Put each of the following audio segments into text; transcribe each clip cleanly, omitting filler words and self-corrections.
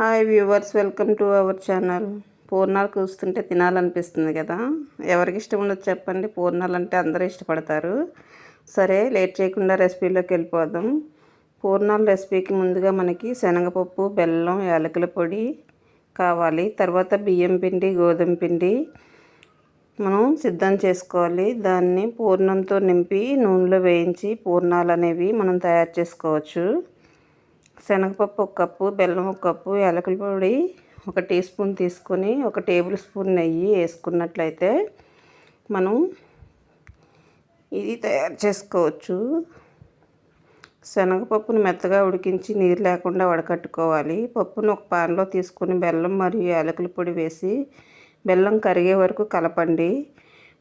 Hi viewers, welcome to our channel. పూర్ణాలు చూస్తుంటే తినాలనిపిస్తుంది కదా. ఎవరికి ఇష్టం ఉండదు చెప్పండి? పూర్ణాలు అంటే అందరూ ఇష్టపడతారు. సరే, లేట్ చేయకుండా రెసిపీలోకి వెళ్ళిపోదాం. పూర్ణాల రెసిపీకి ముందుగా మనకి శనగపప్పు, బెల్లం, యాలకుల పొడి కావాలి. తర్వాత బియ్యం పిండి, గోధుమ పిండి మనం సిద్ధం చేసుకోవాలి. దాన్ని పూర్ణంతో నింపి నూనెలో వేయించి పూర్ణాలు అనేవి మనం తయారు చేసుకోవచ్చు. శనగపప్పు 1 కప్పు, బెల్లం 1 కప్పు, యాలకుల పొడి 1 టీ స్పూన్ తీసుకొని 1 టేబుల్ స్పూన్ నెయ్యి వేసుకున్నట్లయితే మనం ఇది తయారు చేసుకోవచ్చు. శనగపప్పును మెత్తగా ఉడికించి నీరు లేకుండా వడకట్టుకోవాలి. పప్పును ఒక పాన్లో తీసుకొని బెల్లం మరియు యాలకుల పొడి వేసి బెల్లం కరిగే వరకు కలపండి.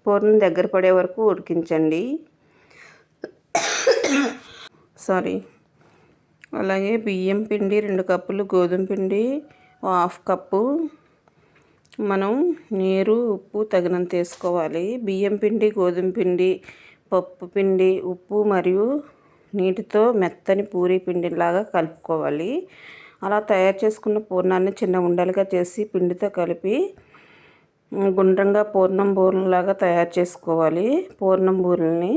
పూర్ణం దగ్గర పడే వరకు ఉడికించండి. అలాగే బియ్యం పిండి 2 కప్పులు, గోధుమ పిండి 1/2 కప్పు, మనం నీరు, ఉప్పు తగినంత వేసుకోవాలి. బియ్యం పిండి, గోధుమ పిండి, పప్పు పిండి, ఉప్పు మరియు నీటితో మెత్తని పూరీ పిండిలాగా కలుపుకోవాలి. అలా తయారు చేసుకున్న పూర్ణాన్ని చిన్న ఉండలుగా చేసి పిండితో కలిపి గుండ్రంగా పూర్ణం బూరెలాగా తయారు చేసుకోవాలి. పూర్ణం బూరెల్ని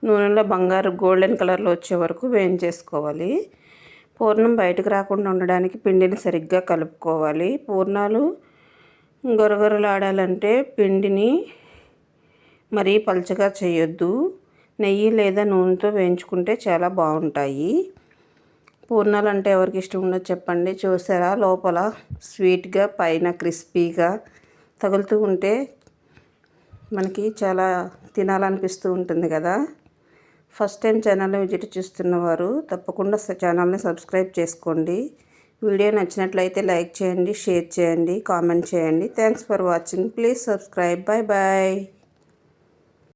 నూనెలో బంగారు గోల్డెన్ కలర్లో వచ్చే వరకు వేయించేసుకోవాలి. పూర్ణం బయటకు రాకుండా ఉండడానికి పిండిని సరిగ్గా కలుపుకోవాలి. పూర్ణాలు గొరగొరలాడాలంటే పిండిని మరీ పలచగా చేయొద్దు. నెయ్యి లేదా నూనెతో వేయించుకుంటే చాలా బాగుంటాయి. పూర్ణాలు అంటే ఎవరికి ఇష్టం ఉండదు చెప్పండి? చూసారా, లోపల స్వీట్గా, పైన క్రిస్పీగా తగులుతూ ఉంటే మనకి చాలా తినాలనిపిస్తూ ఉంటుంది కదా. ఫస్ట్ టైం ఛానల్ని విజిట్ చేస్తున్నవారు తప్పకుండా ఛానల్ని సబ్స్క్రైబ్ చేసుకోండి. వీడియో నచ్చినట్లయితే లైక్ చేయండి, షేర్ చేయండి, కామెంట్ చేయండి. Thanks for watching. Please subscribe. Bye bye.